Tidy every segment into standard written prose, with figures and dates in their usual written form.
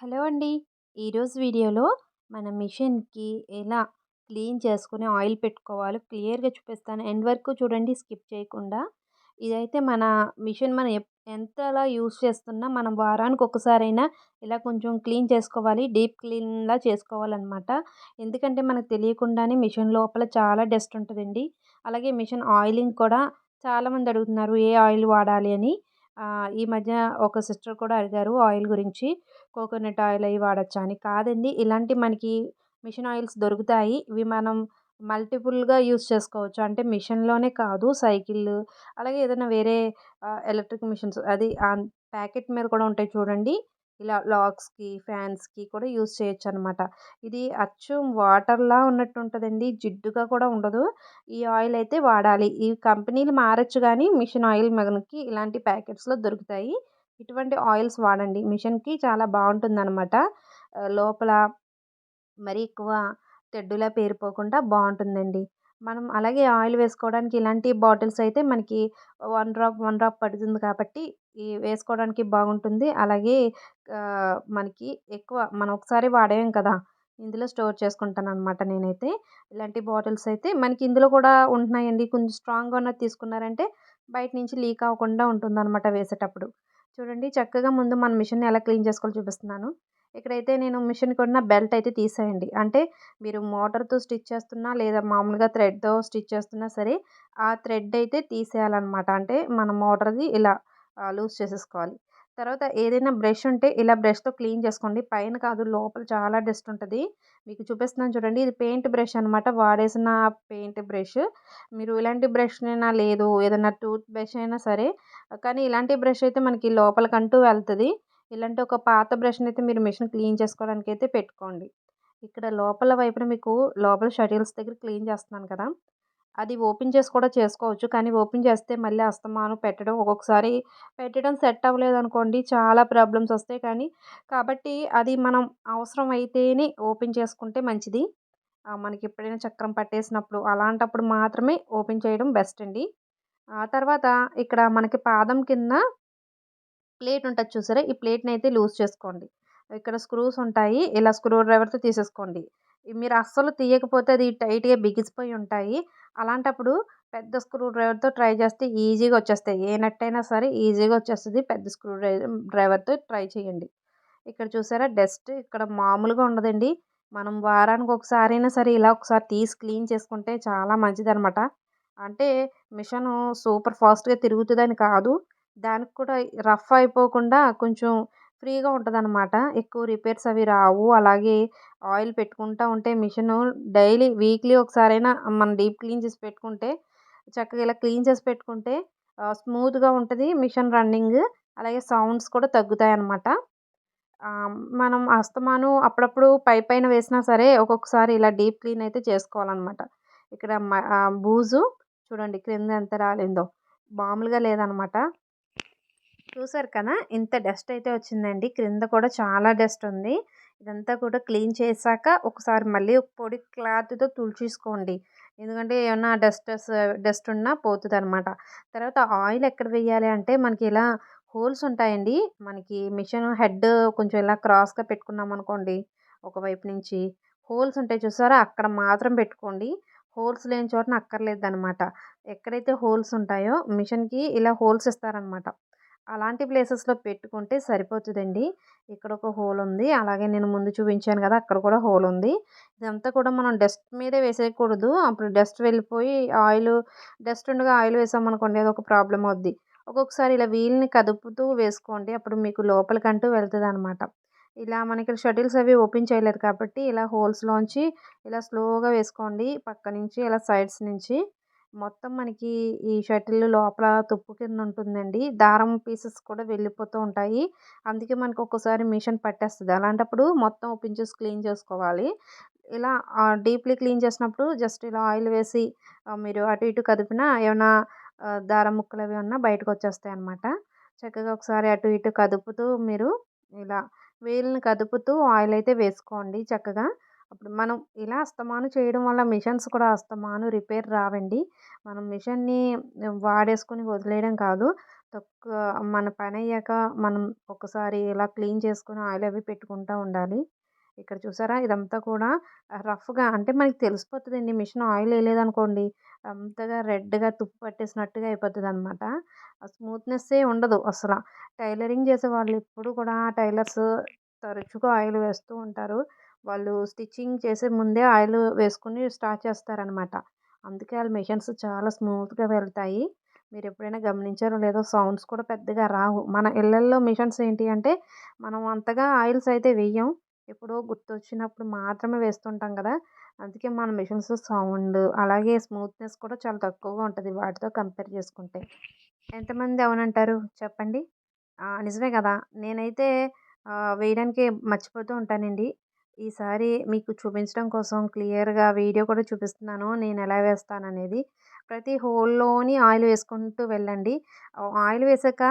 Hello అండి. ఈరోజు వీడియోలో మన మిషన్‌కి ఎలా క్లీన్ చేసుకొని ఆయిల్ పెట్టుకోవాలో క్లియర్‌గా చూపిస్తాను. ఎండ్ వరకు చూడండి స్కిప్ చేయకుండా. ఇదైతే మన మిషన్ మనం ఎంతలా యూజ్ చేస్తున్నా మనం వారానికి ఒక్కసారైనా ఇలా కొంచెం క్లీన్ చేసుకోవాలి. డీప్ క్లీన్‌లా చేసుకోవాలనమాట. ఎందుకంటే మనకు తెలియకుండానే మిషన్ లోపల చాలా డస్ట్ ఉంటదండి. అలాగే మిషన్ ఆయిలింగ్ కూడా చాలామంది అడుగుతున్నారు ఏ ఆయిల్ వాడాలి అని. ఈ మధ్య ఒక సిస్టర్ కూడా అడిగారు ఆయిల్ గురించి. కోకోనట్ ఆయిల్ అయి వాడొచ్చా అని. కాదండి. ఇలాంటి మనకి మిషన్ ఆయిల్స్ దొరుకుతాయి. ఇవి మనం మల్టిపుల్‌గా యూజ్ చేసుకోవచ్చు. అంటే మిషన్‌లోనే కాదు సైకిళ్ళు అలాగే ఏదైనా వేరే ఎలక్ట్రిక్ మిషన్స్ అది ప్యాకెట్ మీద కూడా ఉంటాయి చూడండి. ఇలా లాక్స్‌కి, ఫ్యాన్స్‌కి కూడా యూజ్ చేయొచ్చనమాట. ఇది అచ్చం వాటర్‌లా ఉన్నట్టు ఉంటదండి. జిడ్డుగా కూడా ఉండదు. ఈ ఆయిల్ అయితే వాడాలి. ఈ కంపెనీలు మారొచ్చు గానీ మిషన్ ఆయిల్ మనకి ఇలాంటి ప్యాకెట్స్‌లో దొరుకుతాయి. ఇటువంటి ఆయిల్స్ వాడండి. మిషన్‌కి చాలా బావుంటుందనమాట. లోపల మరీ ఎక్కువ తెడ్డులా పేరిపోకుండా బావుంటుందండి. మనం అలాగే ఆయిల్ వేసుకోవడానికి ఇలాంటి బాటిల్స్ అయితే మనకి 1 డ్రాప్ పడుతుంది కాబట్టి వేసుకోవడానికి బాగుంటుంది. అలాగే మనకి ఎక్కువ మనం ఒకసారి వాడేయం కదా! ఇందులో స్టోర్ చేసుకుంటాననమాట నేనైతే. ఇలాంటి బాటిల్స్ అయితే మనకి ఇందులో కూడా ఉంటున్నాయండి. కొంచెం స్ట్రాంగ్‌గా ఉన్నది తీసుకున్నారంటే బయట నుంచి లీక్ అవ్వకుండా ఉంటుందనమాట వేసేటప్పుడు. చూడండి చక్కగా ముందు మన మిషన్‌ని ఎలా క్లీన్ చేసుకోవాలో చూపిస్తున్నాను. ఇక్కడైతే నేను మిషన్‌కున్న బెల్ట్ అయితే తీసేయండి. అంటే మీరు మోటార్‌తో స్టిచ్ చేస్తున్నా లేదా మామూలుగా థ్రెడ్‌తో స్టిచ్ చేస్తున్నా సరే, ఆ థ్రెడ్ అయితే తీసేయాలనమాట. అంటే మన మోటార్‌ది ఇలా లూజ్ చేసేసుకోవాలి. తర్వాత ఏదైనా బ్రష్ ఉంటే ఇలా బ్రష్‌తో క్లీన్ చేసుకోండి. పైన కాదు లోపల చాలా డస్ట్ ఉంటది. మీకు చూపిస్తున్నాను చూడండి. ఇది పెయింట్ బ్రష్ అనమాట. వాడేసిన పెయింట్ బ్రష్. మీరు ఇలాంటి బ్రష్‌నైనా లేదు ఏదైనా టూత్ బ్రష్ అయినా సరే, కానీ ఇలాంటి బ్రష్ అయితే మనకి లోపలికంటూ వెళ్తది. ఇలాంటి ఒక పాత బ్రష్‌నయితే మీరు మిషన్ క్లీన్ చేసుకోవడానికైతే పెట్టుకోండి. ఇక్కడ లోపల వైపున మీకు లోపల షటిల్స్ దగ్గర క్లీన్ చేస్తున్నాను కదా! అది ఓపెన్ చేసి కూడా చేసుకోవచ్చు. కానీ ఓపెన్ చేస్తే మళ్ళీ అస్తమానం పెట్టడం ఒక్కొక్కసారి పెట్టడం సెట్ అవ్వలేదనుకోండి చాలా ప్రాబ్లమ్స్ వస్తాయి. కాబట్టి అది మనం అవసరం అయితేనే ఓపెన్ చేసుకుంటే మంచిది. మనకి ఎప్పుడైనా చక్రం పట్టేసినప్పుడు అలాంటప్పుడు మాత్రమే ఓపెన్ చేయడం బెస్ట్ అండి. ఆ తర్వాత ఇక్కడ మనకి పాదం కింద ప్లేట్ ఉంటది చూసారా? ఈ ప్లేట్‌నయితే లూజ్ చేసుకోండి. ఇక్కడ స్క్రూస్ ఉంటాయి. ఇలా స్క్రూ డ్రైవర్‌తో తీసేసుకోండి. మీరు అస్సలు తీయకపోతే అది టైట్‌గా బిగిసిపోయి ఉంటాయి. అలాంటప్పుడు పెద్ద స్క్రూ డ్రైవర్‌తో ట్రై చేస్తే ఈజీగా వచ్చేస్తాయి. ఏ నట్ అయినా సరే ఈజీగా వచ్చేస్తది. పెద్ద స్క్రూ డ్రైవర్‌తో ట్రై చేయండి. ఇక్కడ చూసారా డస్ట్ ఇక్కడ మామూలుగా ఉండదండి. మనం వారానికి ఒకసారైనా సరే ఇలా ఒకసారి తీసి క్లీన్ చేసుకుంటే చాలా మంచిదనమాట. అంటే మిషను సూపర్ ఫాస్ట్‌గా తిరుగుతదని కాదు. దానికి కూడా రఫ్ అయిపోకుండా కొంచెం ఫ్రీగా ఉంటదనమాట. ఎక్కువ రిపేర్స్ అవి రావు. అలాగే ఆయిల్ పెట్టుకుంటా ఉంటే మిషను డైలీ వీక్లీ ఒకసారైనా మనం డీప్ క్లీన్ చేసి పెట్టుకుంటే చక్కగా ఇలా క్లీన్ చేసి పెట్టుకుంటే స్మూత్‌గా ఉంటది మిషన్ రన్నింగ్. అలాగే సౌండ్స్ కూడా తగ్గుతాయనమాట. మనం అస్తమానం అప్పుడప్పుడు పైపైన వేసినా సరే ఒక్కొక్కసారి ఇలా డీప్ క్లీన్ అయితే చేసుకోవాలనమాట. ఇక్కడ బూజు చూడండి క్రింద ఎంత రాలిందో. మామూలుగా లేదనమాట. చూసారు కదా! ఇంత డస్ట్ అయితే వచ్చిందండి. క్రింద కూడా చాలా డస్ట్ ఉంది. ఇదంతా కూడా క్లీన్ చేశాక ఒకసారి మళ్ళీ ఒక పొడి క్లాత్‌తో తుడిచేసుకోండి. ఎందుకంటే ఏమన్నా డస్ట్ ఉన్నా పోతదనమాట. తర్వాత ఆయిల్ ఎక్కడ వేయాలి అంటే మనకి ఇలా హోల్స్ ఉంటాయండి. మనకి మిషన్ హెడ్ కొంచెం ఇలా క్రాస్‌గా పెట్టుకున్నామనుకోండి ఒకవైపు నుంచి హోల్స్ ఉంటాయి చూసారా? అక్కడ మాత్రం పెట్టుకోండి. హోల్స్ లేని చోటన అక్కర్లేదనమాట. ఎక్కడైతే హోల్స్ ఉంటాయో మిషన్‌కి ఇలా హోల్స్ ఇస్తారనమాట. అలాంటి ప్లేసెస్‌లో పెట్టుకుంటే సరిపోతదండి. ఇక్కడ ఒక హోల్ ఉంది. అలాగే నేను ముందు చూపించాను గదా! అక్కడ కూడా హోల్ ఉంది. ఇదంతా కూడా మనం డస్ట్ మీదే వేసేయకూడదు. అప్పుడు డస్ట్ వెళ్ళిపోయి డస్ట్ ఉండగా ఆయిల్ వేసామనుకోండి అదొక ప్రాబ్లమ్ అవుద్ది. ఒక్కొక్కసారి ఇలా వీల్‌ని కదుపుతూ వేసుకోండి. అప్పుడు మీకు లోపలికంటూ వెళ్తదనమాట. ఇలా మనకి షటిల్స్ అవి ఓపెన్ చేయలేదు కాబట్టి ఇలా హోల్స్‌లోంచి ఇలా స్లోగా వేసుకోండి. పక్క నుంచి ఇలా సైడ్స్ నుంచి. మొత్తం మనకి ఈ షటిల్ లోపల తుప్పు కింద ఉంటుందండి. దారం పీసెస్ కూడా వెళ్ళిపోతూ ఉంటాయి. అందుకే మనకు ఒక్కోసారి మిషన్ పట్టేస్తది. అలాంటప్పుడు మొత్తం ఓపెన్ చేసి క్లీన్ చేసుకోవాలి. ఇలా డీప్‌లీ క్లీన్ చేసినప్పుడు జస్ట్ ఇలా ఆయిల్ వేసి మీరు అటు ఇటు కదిపినా ఏమన్నా దారం ముక్కలు అవి ఉన్నా బయటకొచ్చేస్తాయన్నమాట. చక్కగా ఒకసారి అటు ఇటు కదుపుతూ మీరు ఇలా వేలుని కదుపుతూ ఆయిల్ అయితే వేసుకోండి చక్కగా. అప్పుడు మనం ఇలా అస్తమానం చేయడం వల్ల మిషన్స్ కూడా అస్తమానం రిపేర్ రావండి. మనం మిషన్‌ని వాడేసుకొని వదిలేయడం కాదు. తక్కువ మన పనయ్యాక మనం ఒకసారి ఇలా క్లీన్ చేసుకొని ఆయిల్ అవి పెట్టుకుంటా ఉండాలి. ఇక్కడ చూసారా ఇదంతా కూడా రఫ్‌గా అంటే మనకి తెలిసిపోతదండి. మిషన్ ఆయిల్ ఎయలేదనుకోండి అంతగా రెడ్‌గా తుప్పు పట్టేసినట్టుగా అయిపోతదనమాట. ఆ స్మూత్‌నెస్సే ఉండదు అసల. టైలరింగ్ చేసేవాళ్ళు ఎప్పుడు కూడా టైలర్స్ తరచుగా ఆయిల్ వేస్తూ ఉంటారు. వాళ్ళు స్టిచ్చింగ్ చేసే ముందే ఆయిల్ వేసుకొని స్టార్ట్ చేస్తారనమాట. అందుకే ఆళ్ళ మిషన్స్ చాలా స్మూత్‌గా వెళ్తాయి. మీరెప్పుడైనా గమనించారో లేదో సౌండ్స్ కూడా పెద్దగా రావు. మన ఇళ్లల్లో మిషన్స్ ఏంటి అంటే మనం అంతగా ఆయిల్స్ అయితే వెయ్యం. ఎప్పుడో గుర్తొచ్చినప్పుడు మాత్రమే వేస్తుంటాం కదా! అందుకే మన మిషన్స్ సౌండ్ అలాగే స్మూత్‌నెస్ కూడా చాలా తక్కువగా ఉంటది వాటితో కంపేర్ చేసుకుంటే. ఎంతమంది అవునంటారు చెప్పండి? నిజమే కదా! నేనైతే వేయడానికే మర్చిపోతూ ఉంటానండి. ఈసారి మీకు చూపించడం కోసం క్లియర్‌గా వీడియో కూడా చూపిస్తున్నాను నేనెలా వేస్తాననేది. ప్రతి హోల్‌లోని ఆయిల్ వేసుకుంటూ వెళ్ళండి. ఆయిల్ వేసాక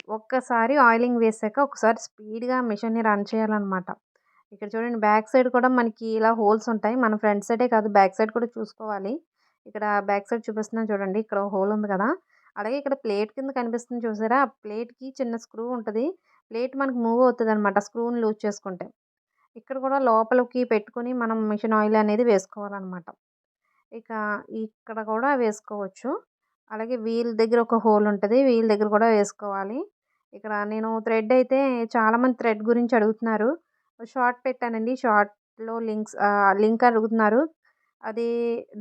ఒక్కసారి ఆయిలింగ్ వేసాక ఒకసారి స్పీడ్‌గా మిషన్‌ని రన్ చేయాలనమాట. ఇక్కడ చూడండి బ్యాక్ సైడ్ కూడా మనకి ఇలా హోల్స్ ఉంటాయి. మన ఫ్రంట్ సైడే కాదు బ్యాక్ సైడ్ కూడా చూసుకోవాలి. ఇక్కడ బ్యాక్ సైడ్ చూపిస్తున్నాను చూడండి. ఇక్కడ హోల్ ఉంది కదా! అలాగే ఇక్కడ ప్లేట్ కింద కనిపిస్తుంది చూసారా? ఆ ప్లేట్‌కి చిన్న స్క్రూ ఉంటది. ప్లేట్ మనకు మూవ్ అవుతదనమాట స్క్రూని లూజ్ చేసుకుంటే. ఇక్కడ కూడా లోపలికి పెట్టుకొని మనం మిషన్ ఆయిల్ అనేది వేసుకోవాలనమాట. ఇక ఇక్కడ కూడా వేసుకోవచ్చు. అలాగే వీల్ దగ్గర ఒక హోల్ ఉంటది. వీల్ దగ్గర కూడా వేసుకోవాలి. ఇక్కడ నేను థ్రెడ్ అయితే చాలామంది థ్రెడ్ గురించి అడుగుతున్నారు. షార్ట్ పెట్టానండి. షార్ట్‌లో లింక్ అడుగుతున్నారు. అది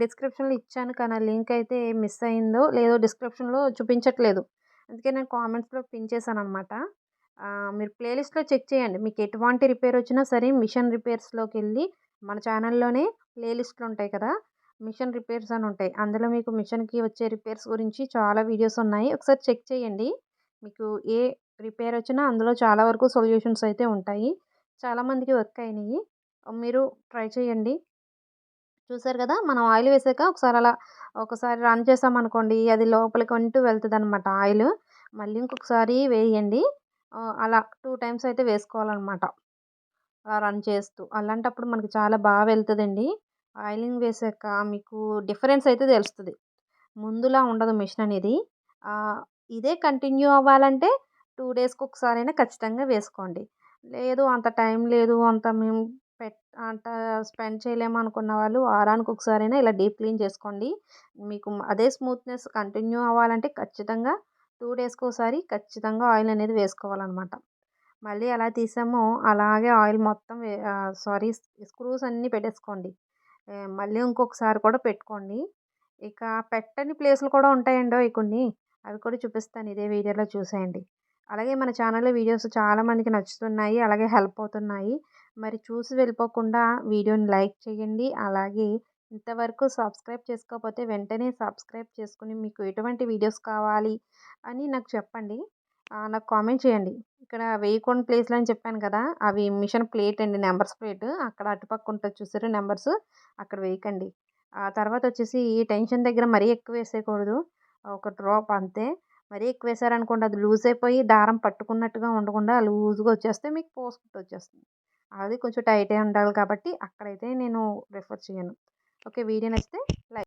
డిస్క్రిప్షన్‌లో ఇచ్చాను. కానీ ఆ లింక్ అయితే మిస్ అయిందో లేదో డిస్క్రిప్షన్‌లో చూపించట్లేదు. అందుకే నేను కామెంట్స్‌లో పిన్ చేశాననమాట. మీరు ప్లేలిస్ట్‌లో చెక్ చేయండి. మీకు ఎటువంటి రిపేర్ వచ్చినా సరే మిషన్ రిపేర్స్‌లోకెళ్ళి మన ఛానల్‌లోనే ప్లేలిస్ట్‌లుంటాయి కదా! మిషన్ రిపేర్స్ అని ఉంటాయి. అందులో మీకు మిషన్‌కి వచ్చే రిపేర్స్ గురించి చాలా వీడియోస్ ఉన్నాయి. ఒకసారి చెక్ చేయండి. మీకు ఏ రిపేర్ వచ్చినా అందులో చాలా వరకు సొల్యూషన్స్ అయితే ఉంటాయి. చాలామందికి వర్క్ అయినియి. మీరు ట్రై చేయండి. చూసారు గదా! మనం ఆయిల్ వేసాక ఒకసారి రన్ చేసామనుకోండి అది లోపలికంటూ వెళ్తదనమాట ఆయిలు. మళ్ళీ ఇంకొకసారి వేయండి. అలా 2 టైమ్స్ అయితే వేసుకోవాలనమాట. అలా రన్ చేస్తూ. అలాంటప్పుడు మనకి చాలా వెళ్తదండి. ఆయిలింగ్ వేసాక మీకు డిఫరెన్స్ అయితే తెలుస్తది. ముందులా ఉండదు మిషన్ అనేది. ఆహ్, ఇదే కంటిన్యూ అవ్వాలంటే 2 డేస్‌కొకసారైనా ఖచ్చితంగా వేసుకోండి. లేదు అంత టైం లేదు, అంత మేము పెట్ అంత స్పెండ్ చేయలేము అనుకున్న వాళ్ళు వారానికొకసారైనా ఇలా డీప్ క్లీన్ చేసుకోండి. మీకు అదే స్మూత్‌నెస్ కంటిన్యూ అవ్వాలంటే ఖచ్చితంగా 2 డేస్‌కోసారి ఖచ్చితంగా ఆయిల్ అనేది వేసుకోవాలనమాట. మళ్ళీ ఎలా తీసామో అలాగే ఆయిల్ మొత్తం స్క్రూస్ అన్నీ పెట్టేసుకోండి. మళ్ళీ ఇంకొకసారి కూడా పెట్టుకోండి. ఇక పెట్టని ప్లేసులు కూడా ఉంటాయండోయ్ కొన్ని. అవి కూడా చూపిస్తాను ఇదే వీడియోలో చూసేయండి. అలాగే మన ఛానల్‌లో వీడియోస్ చాలా మందికి నచ్చుతున్నాయి. అలాగే హెల్ప్ అవుతున్నాయి. మరి చూసి వెళ్ళిపోకుండా వీడియోని లైక్ చేయండి. అలాగే ఇంతవరకు సబ్స్క్రైబ్ చేసుకోకపోతే వెంటనే సబ్స్క్రైబ్ చేసుకొని మీకు ఎటువంటి వీడియోస్ కావాలి అని నాకు చెప్పండి. నాకు కామెంట్ చేయండి. ఇక్కడ వేయకూడని ప్లేస్‌లని చెప్పాను కదా! అవి మిషన్ ప్లేట్ అండి. Numbers plate. అక్కడ అటుపక్క ఉంటది చూసారా నంబర్స్ అక్కడ వేయకండి. ఆ తర్వాతొచ్చేసి ఈ టెన్షన్ దగ్గర మరీ ఎక్కువేసేయకూడదు. ఒక డ్రాప్ అంతే. మరీ ఎక్కువేశారనుకోండి అది లూజ్ అయిపోయి దారం పట్టుకున్నట్టుగా ఉండకుండా లూజ్‌గా వచ్చేస్తే మీకు పోసుకుంటూ వచ్చేస్తుంది. అది కొంచెం టైటే ఉండాలి కాబట్టి అక్కడైతే నేను ప్రిఫర్ చేయను. ఓకే. వీడియో నచ్చితే లైక్